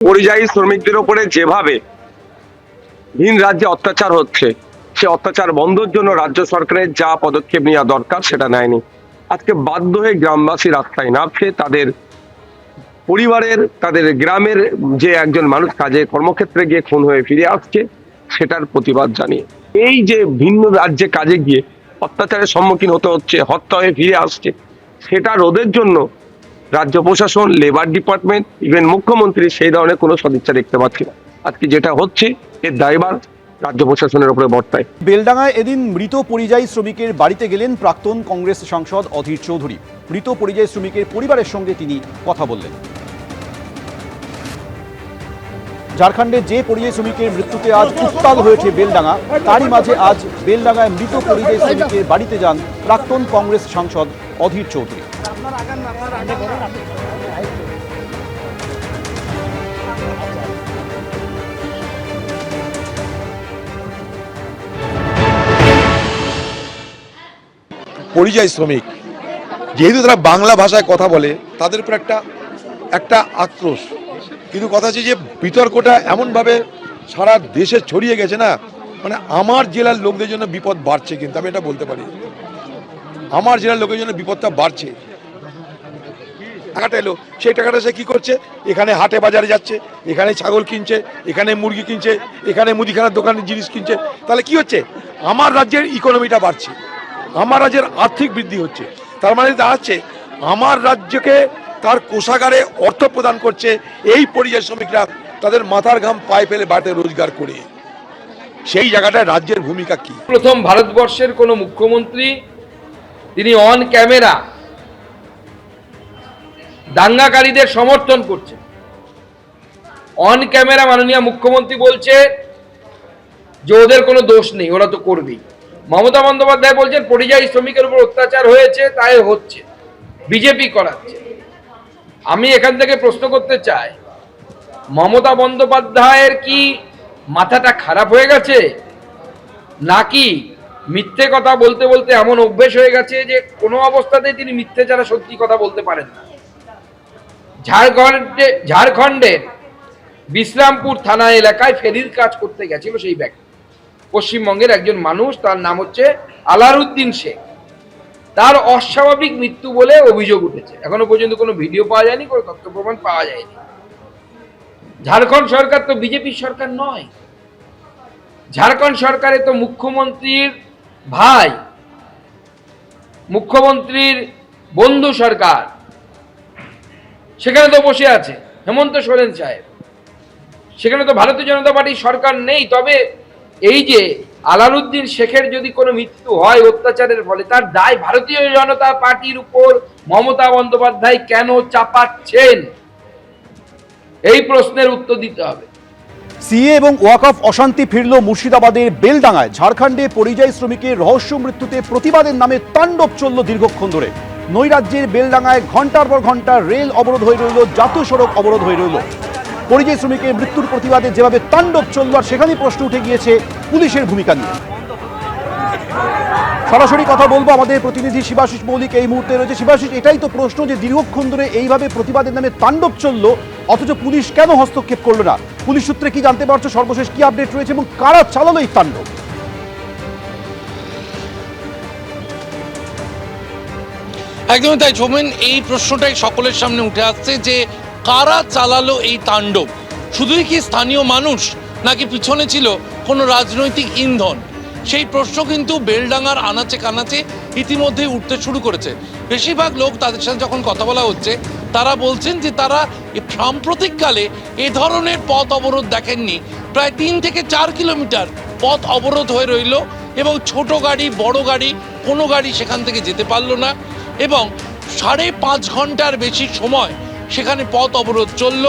পরিযায়ী শ্রমিকদের উপরে যেভাবে ভিন রাজ্যে অত্যাচার হচ্ছে, সে অত্যাচার বন্ধের জন্য রাজ্য সরকারের যা পদক্ষেপ নেওয়া দরকার সেটা নেয়নি। আজকে বাধ্য হয়ে গ্রামবাসী রাস্তায় নামছে, তাদের পরিবারের, তাদের গ্রামের যে একজন মানুষ কাজে কর্মক্ষেত্রে গিয়ে খুন হয়ে ফিরে আসছে সেটার প্রতিবাদ জানিয়ে। এই যে ভিন্ন রাজ্যে কাজে গিয়ে অত্যাচারের সম্মুখীন হতে হচ্ছে, হত্যা হয়ে ফিরে আসছে, সেটা রোধের জন্য রাজ্য প্রশাসন, লেবার ডিপার্টমেন্ট, ইভেন মুখ্যমন্ত্রী সেই ধরনের কোনো সদিচ্ছা দেখতে পাচ্ছি না। আজকে যেটা হচ্ছে এর দায়ভার রাজ্য প্রশাসনের উপরে বর্তায়। বেলডাঙ্গায় এদিন মৃত পরিযায়ী শ্রমিকের বাড়িতে গেলেন প্রাক্তন কংগ্রেস সাংসদ অধীর চৌধুরী। মৃত পরিযায়ী শ্রমিকের পরিবারের সঙ্গে তিনি কথা বললেন। ঝাড়খণ্ডে যে পরিযায়ী শ্রমিকের মৃত্যুতে আজ উত্তাল হয়েছে বেলডাঙ্গা, তারই মাঝে আজ বেলডাঙ্গায় মৃত পরিযায়ী শ্রমিকের বাড়িতে যান প্রাক্তন কংগ্রেস সাংসদ অধীর চৌধুরী। পরিযায়ী শ্রমিক যেহেতু তারা বাংলা ভাষায় কথা বলে, তাদের উপর একটা আক্রোশ, কিন্তু কথা হচ্ছে যে বিতর্কটা এমনভাবে সারা দেশে ছড়িয়ে গেছে না, মানে আমার জেলার লোকদের জন্য বিপদ বাড়ছে। কিন্তু আমি এটা বলতে পারি, আমার জেলার লোকের জন্য বিপদটা বাড়ছে। টাকাটা এলো, সেই টাকাটা সে কী করছে? এখানে হাটে বাজারে যাচ্ছে, এখানে ছাগল কিনছে, এখানে মুরগি কিনছে, এখানে মুদিখানার দোকানের জিনিস কিনছে। তাহলে কি হচ্ছে? আমার রাজ্যের ইকোনমিটা বাড়ছে, আমার রাজ্যের আর্থিক বৃদ্ধি হচ্ছে। তার মানে দাঁড়াচ্ছে আমার রাজ্যকে তার কোষাগারে অর্থ প্রদান করছে এই পরিযায়ী শ্রমিকরা, তাদের মাথার ঘাম পায়ে ফেলে বাড়িতে রোজগার করে। সেই জায়গাটায় রাজ্যের ভূমিকা কি? প্রথম ভারতবর্ষের কোন মুখ্যমন্ত্রী তিনি অন ক্যামেরা দাঙ্গাকারীদের সমর্থন করছে। অন ক্যামেরা মাননীয় মুখ্যমন্ত্রী বলছে যে ওদের কোনো দোষ নেই, ওরা তো করবেই। মমতা বন্দ্যোপাধ্যায় বলছেন পরিযায়ী শ্রমিকের উপর অত্যাচার হয়েছে, তাই হচ্ছে, বিজেপি করাচ্ছে। আমি এখান থেকে প্রশ্ন করতে চাই, মমতা বন্দ্যোপাধ্যায়ের কি মাথাটা খারাপ হয়ে গেছে, নাকি মিথ্যে কথা বলতে বলতে এমন অভ্যেস হয়ে গেছে যে কোনো অবস্থাতেই তিনি মিথ্যে ছাড়া সত্যি কথা বলতে পারেন না? ঝাড়খণ্ডের বিশ্রামপুর থানা এলাকায় ফেরির কাজ করতে গেছিল সেই ব্যক্তি, পশ্চিমবঙ্গের একজন মানুষ, তার নাম হচ্ছে আলারউদ্দিন শেখ। তার অস্বাভাবিক মৃত্যু বলে অভিযোগ উঠেছে। এখনো পর্যন্ত কোনো ভিডিও পাওয়া যায়নি, কোনো তথ্য প্রমাণ পাওয়া যায়নি। ঝাড়খণ্ড সরকার তো বিজেপির সরকার নয়, ঝাড়খণ্ড সরকারে তো মুখ্যমন্ত্রীর ভাই, মুখ্যমন্ত্রীর বন্ধু সরকার, সেখানে তো বসে আছে হেমন্ত সোরেন সাহেব। সেখানে তো ভারতীয় জনতা পার্টির সরকার নেই। তবে এই যে আলারউদ্দিন শেখের যদি কোনো মৃত্যু হয় অত্যাচারের ফলে, তার দায় ভারতীয় জনতা পার্টির উপর মমতা বন্দ্যোপাধ্যায় কেন চাপাচ্ছেন? এই প্রশ্নের উত্তর দিতে হবে। সিএ এবং ওয়াকফ অশান্তি ফিরল মুর্শিদাবাদের বেলডাঙ্গায়। ঝাড়খণ্ডে পরিযায়ী শ্রমিকের রহস্য মৃত্যুতে প্রতিবাদের নামে তাণ্ডব চলল দীর্ঘক্ষণ ধরে। নৈরাজ্যের বেলডাঙ্গায় ঘন্টার পর ঘন্টা রেল অবরোধ হয়ে রইল, জাতীয় সড়ক অবরোধ হয়ে রইল। পরিযায়ী শ্রমিকের মৃত্যুর প্রতিবাদে যেভাবে তাণ্ডব চলল, আর সেখানেই প্রশ্ন উঠে গিয়েছে পুলিশের ভূমিকা নিয়ে। সরাসরি কথা বলবো, আমাদের প্রতিনিধি শিবাশিস মৌলিক এই মুহূর্তে রয়েছে। শিবাশিস, এটাই তো প্রশ্ন যে দীর্ঘক্ষণ ধরে এইভাবে প্রতিবাদের নামে তাণ্ডব চলল, অথচ পুলিশ কেন হস্তক্ষেপ করলো না? পুলিশ সূত্রে কি জানতে পারছো? সর্বশেষ কি আপডেট রয়েছে এবং কারা চালালো এই তাণ্ডব? একদমই তাই সৌমেন, এই প্রশ্নটাই সকলের সামনে উঠে আসছে যে কারা চালালো এই তাণ্ডব। শুধুই কি স্থানীয় মানুষ, নাকি পিছনে ছিল কোনো রাজনৈতিক ইন্ধন? সেই প্রশ্ন কিন্তু বেলডাঙ্গার আনাচে কানাচে ইতিমধ্যেই উঠতে শুরু করেছে। বেশিরভাগ লোক, তাদের সাথে যখন কথা বলা হচ্ছে, তারা বলছেন যে তারা সাম্প্রতিককালে এ ধরনের পথ অবরোধ দেখেননি। প্রায় 3 থেকে 4 কিলোমিটার পথ অবরোধ হয়ে রইল এবং ছোট গাড়ি, বড় গাড়ি, কোনো গাড়ি সেখান থেকে যেতে পারলো না এবং 5.5 ঘন্টার বেশি সময় সেখানে পথ অবরোধ চলল।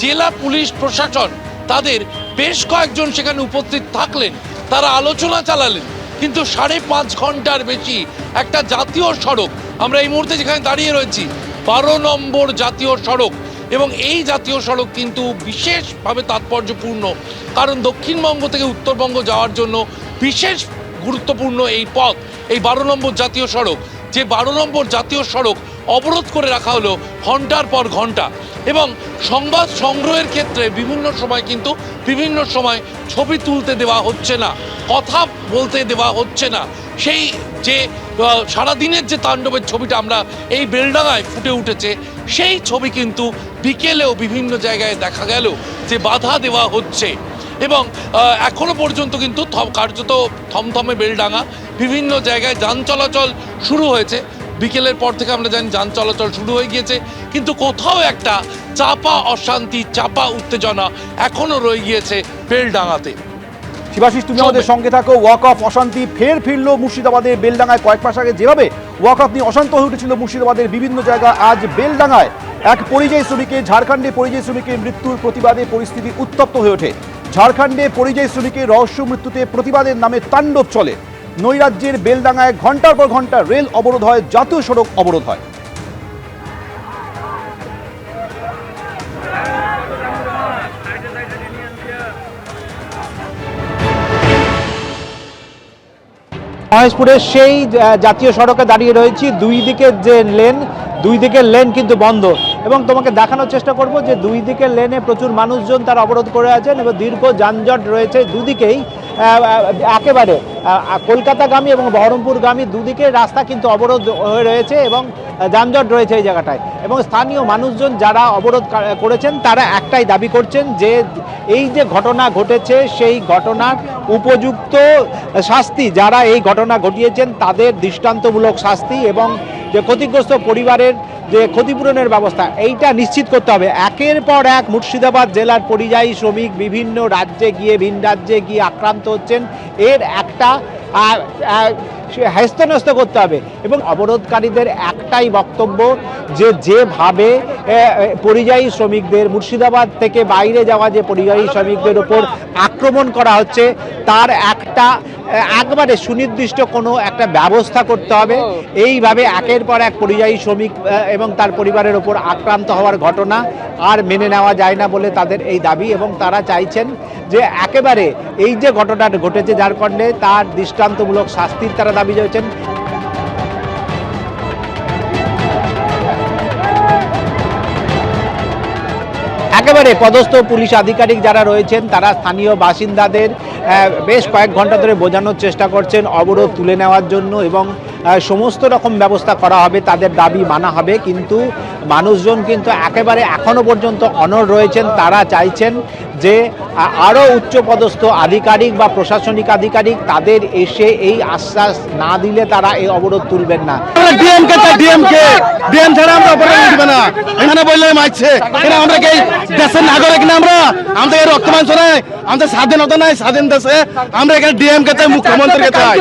জেলা পুলিশ প্রশাসন, তাদের বেশ কয়েকজন সেখানে উপস্থিত থাকলেন, তারা আলোচনা চালালেন, কিন্তু 5.5 ঘন্টার বেশি একটা জাতীয় সড়ক, আমরা এই মুহূর্তে যেখানে দাঁড়িয়ে রয়েছি 12 নম্বর জাতীয় সড়ক, এবং এই জাতীয় সড়ক কিন্তু বিশেষভাবে তাৎপর্যপূর্ণ, কারণ দক্ষিণবঙ্গ থেকে উত্তরবঙ্গ যাওয়ার জন্য বিশেষ গুরুত্বপূর্ণ এই পথ, এই 12 নম্বর জাতীয় সড়ক। যে 12 নম্বর জাতীয় সড়ক অবরোধ করে রাখা হলো ঘন্টার পর ঘন্টা। এবং সংবাদ সংগ্রহের ক্ষেত্রে বিভিন্ন সময় কিন্তু বিভিন্ন সময় ছবি তুলতে দেওয়া হচ্ছে না, কথা বলতে দেওয়া হচ্ছে না। সেই যে সারাদিনের যে তাণ্ডবের ছবিটা আমরা এই বেলডাঙায় ফুটে উঠেছে, সেই ছবি কিন্তু বিকেলেও বিভিন্ন জায়গায় দেখা গেল যে বাধা দেওয়া হচ্ছে। এবং এখনো পর্যন্ত কিন্তু কার্যত থমথমে বেলডাঙা, বিভিন্ন জায়গায় যান চলাচল শুরু হয়েছে। বিকেলের পর থেকে আমরা জানি যান চলাচল শুরু হয়ে গিয়েছে, কিন্তু কোথাও একটা চাপা অশান্তি, চাপা উত্তেজনা এখনো রয়ে গিয়েছে বেলডাঙাতে। শিবাশিস, তুমি আমাদের সঙ্গে থাকো। ওয়াক অফ অশান্তি ফের ফিরল মুর্শিদাবাদের বেলডাঙায়। কয়েক মাস আগে যেভাবে ওয়াক অফ নিয়ে অশান্ত হয়ে উঠেছিল মুর্শিদাবাদের বিভিন্ন জায়গা, আজ বেলডাঙায় এক পরিযায়ী শ্রমিকের, ঝাড়খণ্ডে পরিযায়ী শ্রমিকের মৃত্যুর প্রতিবাদে পরিস্থিতি উত্তপ্ত হয়ে ওঠে। ঝাড়খণ্ডে পরিযায়ী শ্রমিকের রহস্য মৃত্যুতে প্রতিবাদের নামে তাণ্ডব চলে। নৈরাজ্যের বেলডাঙায় ঘন্টার পর ঘন্টা রেল অবরোধ হয়, জাতীয় সড়ক অবরোধ হয়। মহেশপুরের সেই জাতীয় সড়কে দাঁড়িয়ে রয়েছি। দুই দিকের লেন কিন্তু বন্ধ, এবং তোমাকে দেখানোর চেষ্টা করব যে দুই দিকের লেনে প্রচুর মানুষজন তারা অবরোধ করে আছেন এবং দীর্ঘ যানজট রয়েছে দুদিকেই। একেবারে কলকাতাগামী এবং বহরমপুরগামী দুদিকের রাস্তা কিন্তু অবরোধ হয়ে রয়েছে এবং যানজট রয়েছে এই জায়গাটায়। এবং স্থানীয় মানুষজন যারা অবরোধ করেছেন তারা একটাই দাবি করছেন যে এই যে ঘটনা ঘটেছে সেই ঘটনার উপযুক্ত শাস্তি, যারা এই ঘটনা ঘটিয়েছেন তাদের দৃষ্টান্তমূলক শাস্তি, এবং যে ক্ষতিগ্রস্ত পরিবারের যে ক্ষতিপূরণের ব্যবস্থা এইটা নিশ্চিত করতে হবে। একের পর এক মুর্শিদাবাদ জেলার পরিযায়ী শ্রমিক বিভিন্ন রাজ্যে গিয়ে, ভিন রাজ্যে গিয়ে আক্রান্ত হচ্ছেন, এর একটা হ্যস্ত করতে হবে। এবং অবরোধকারীদের একটাই বক্তব্য যে যেভাবে পরিযায়ী শ্রমিকদের, মুর্শিদাবাদ থেকে বাইরে যাওয়া যে পরিযায়ী শ্রমিকদের উপর আক্রমণ করা হচ্ছে তার একবারে সুনির্দিষ্ট কোনো একটা ব্যবস্থা করতে হবে। এইভাবে একের পর এক পরিযায়ী শ্রমিক এবং তার পরিবারের ওপর আক্রান্ত হওয়ার ঘটনা আর মেনে নেওয়া যায় না বলে তাদের এই দাবি, এবং তারা চাইছেন যে একেবারে এই যে ঘটনাটা ঘটেছে ঝাড়খণ্ডে তার দৃষ্টান্তমূলক শাস্তির তারা দাবি জানাচ্ছেন। একেবারে পদস্থ পুলিশ আধিকারিক যারা রয়েছেন তারা স্থানীয় বাসিন্দাদের বেশ কয়েক ঘন্টা ধরে বোঝানোর চেষ্টা করছেন অবরোধ তুলে নেওয়ার জন্য, এবং সমস্ত রকম ব্যবস্থা করা হবে, তাদের দাবি মানা হবে। কিন্তু মানুষজন কিন্তু একেবারে এখনো পর্যন্ত অনড় রয়েছেন। তারা চাইছেন যে আরও উচ্চপদস্থ আধিকারিক বা প্রশাসনিক আধিকারিক তাদের এসে এই আশ্বাস না দিলে তারা এই অবরোধ তুলবেন না। ডিএম ছাড়া আমরা অবরোধ দিবে না, এখানে বললে মারছে। আমরা কি দেশের নাগরিক না? আমাদের রক্ত মাংস নাই, আমাদের স্বাধীনতা নাই। স্বাধীন দেশে আমরা এখানে ডিএম কে চাই, মুখ্যমন্ত্রীকে চাই।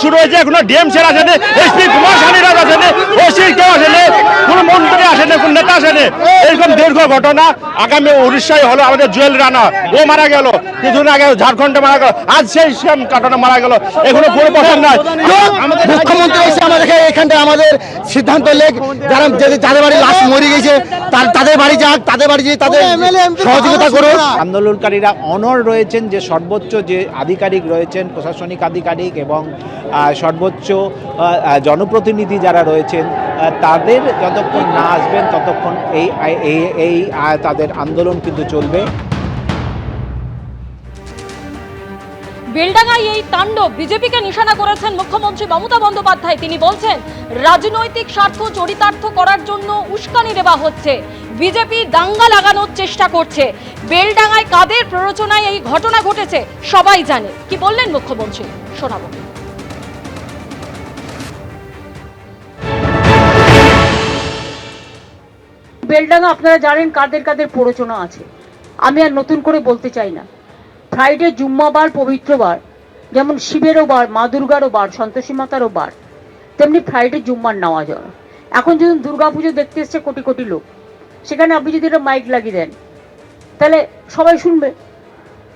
শুরু হয়েছে, এখনো ডিএম ছেড়ে আসেনি, এসপি কুমার শানিরাজ আসেনি, ওসি কেউ আসেনি, কোনো মন্ত্রী আসেনি, কোনো নেতা আসেনি। এরকম দীর্ঘ ঘটনা। আগামী উড়িষ্যায় হলো আমাদের জুয়েল রানা, ও মারা গেল কিছুদিন আগে, ঝাড়খণ্ডে মারা গেল, আজ সেই সেম ঘটনা মারা গেল। এখনো কোনো প্রশ্ন নাই। মুখ্যমন্ত্রী এসে আমাদেরকে এখানটা আমাদের সিদ্ধান্ত লেখ, যারা যাদের বাড়ি লাশ মরে গেছে তাদের বাড়ি যাক, তাদের বাড়ি যেয়ে তাদের সহযোগিতা করুন। আন্দোলনকারীরা অনড় রয়েছেন যে সর্বোচ্চ যে আধিকারিক রয়েছেন, প্রশাসনিক আধিকারিক এবং সর্বোচ্চ জনপ্রতিনিধি যারা রয়েছেন তাদের যতক্ষণ না আসবেন ততক্ষণ এই তাদের আন্দোলন কিন্তু চলবে। বেলডাঙায় এই তাণ্ডব বিজেপিকে নিশানা করেছেন মুখ্যমন্ত্রী মমতা বন্দ্যোপাধ্যায়। তিনি বলছেন রাজনৈতিক স্বার্থ চরিতার্থ করার জন্য উস্কানি দেওয়া হচ্ছে, বিজেপি দাঙ্গা লাগানোর চেষ্টা করছে। বেলডাঙায় কাদের প্ররোচনায় এই ঘটনা ঘটেছে সবাই জানে। কি বললেন মুখ্যমন্ত্রী শোনাবো। বেলডাঙা আপনারা জানেন কাদের কাদের প্ররোচনা আছে, আমি আর নতুন করে বলতে চাই না। ফ্রাইডে জুম্মাবার পবিত্র বার, যেমন শিবেরও বার, মা দুর্গারও বার, সন্তোষী মাতারও বার, তেমনি ফ্রাইডে জুম্মার নেওয়া যায়। এখন যদি দুর্গাপুজো দেখতে এসছে কোটি কোটি লোক, সেখানে আপনি যদি একটা মাইক লাগিয়ে দেন তাহলে সবাই শুনবে।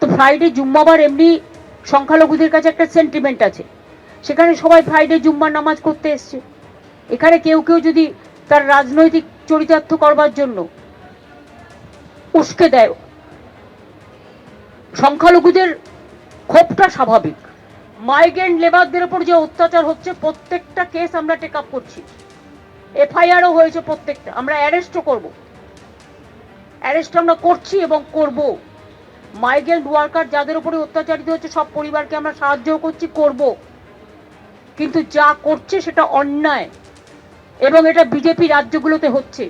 তো ফ্রাইডে জুম্মাবার এমনি সংখ্যালঘুদের কাছে একটা সেন্টিমেন্ট আছে, সেখানে সবাই ফ্রাইডে জুম্মার নামাজ করতে এসছে। এখানে কেউ কেউ যদি তার রাজনৈতিক চরিতার্থ করবার জন্য উস্কে দেয়, সংখ্যালঘুদের ক্ষোভটা স্বাভাবিক। মাইগ্রেন্ট লেবারদের উপর যে অত্যাচার হচ্ছে প্রত্যেকটা কেস আমরা টেক আপ করছি, এফআইআরও হয়েছে প্রত্যেকটা, আমরা অ্যারেস্টও করব। অ্যারেস্ট আমরা করছি এবং করব। মাইগ্রেন্ট ওয়ার্কার যাদের উপরে অত্যাচারিত হচ্ছে সব পরিবারকে আমরা সাহায্য করছি, করব। কিন্তু যা করছে সেটা অন্যায় এবং এটা বিজেপি রাজ্যগুলোতে হচ্ছে।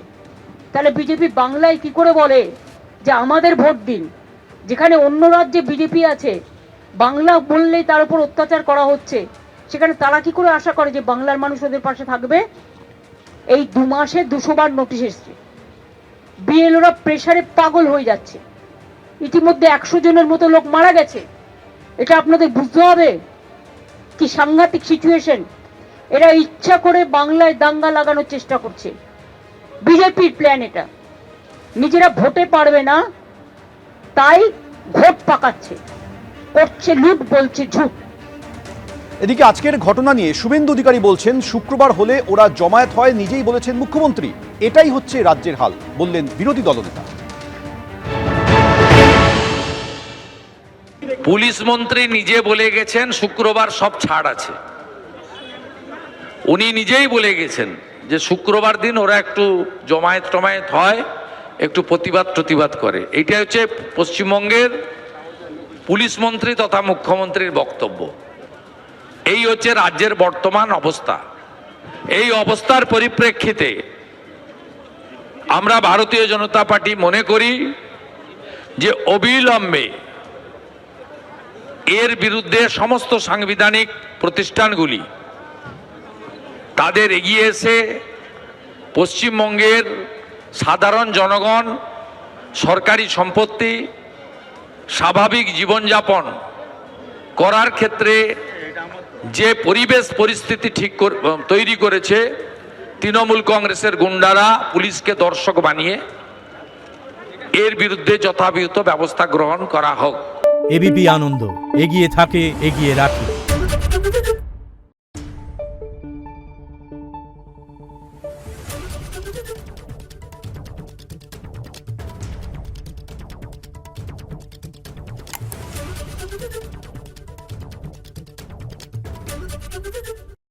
তাহলে বিজেপি বাংলায় কি করে বলে যে আমাদের ভোট দিন, যেখানে অন্য রাজ্যে বিজেপি আছে, বাংলা বললেই তার উপর অত্যাচার করা হচ্ছে, সেখানে তারা কি করে আশা করে যে বাংলার মানুষ ওদের পাশে থাকবে? এই 2 মাসে 200 বার নোটিশ এসছে। বিএলওরা প্রেসারে পাগল হয়ে যাচ্ছে। ইতিমধ্যে 100 জনের মতো লোক মারা গেছে। এটা আপনাদের বুঝতে হবে কি সাংঘাতিক সিচুয়েশন। এরা ইচ্ছা করে বাংলায় দাঙ্গা লাগানোর চেষ্টা করছে, বিজেপির প্ল্যান এটা। নিজেরা ভোটে পারবে না তাই ভোট পাকাচ্ছে, করছে লুট, বলছে ঝুট। এদিকে আজকের ঘটনা নিয়ে শুভেন্দু অধিকারী বলছেন, শুক্রবার হলে ওরা জমায়েত হয়, নিজেই বলেছেন মুখ্যমন্ত্রী। এটাই হচ্ছে রাজ্যের হাল, বললেন বিরোধী দলনেতা। পুলিশ মন্ত্রী নিজে বলে গেছেন শুক্রবার সব ছাড় আছে। উনি নিজেই বলে গেছেন যে শুক্রবার দিন ওরা একটু জমায়েত টমায়েত হয়, একটু প্রতিবাদ করে। এইটা হচ্ছে পশ্চিমবঙ্গের পুলিশ মন্ত্রী তথা মুখ্যমন্ত্রীর বক্তব্য। এই হচ্ছে রাজ্যের বর্তমান অবস্থা। এই অবস্থার পরিপ্রেক্ষিতে আমরা ভারতীয় জনতা পার্টি মনে করি যে অবিলম্বে এর বিরুদ্ধে সমস্ত সাংবিধানিক প্রতিষ্ঠানগুলি তাদের এগিয়ে এসে পশ্চিমবঙ্গের সাধারণ জনগণ সরকারি সম্পত্তি স্বাভাবিক জীবনযাপন করার ক্ষেত্রে যে পরিবেশ পরিস্থিতি তৈরি করেছে তৃণমূল কংগ্রেসের গুন্ডারা পুলিশকে দর্শক বানিয়ে, এর বিরুদ্ধে যথাযথ ব্যবস্থা গ্রহণ করা হোক। এবিপি আনন্দ, এগিয়ে থাকে, এগিয়ে রাখে।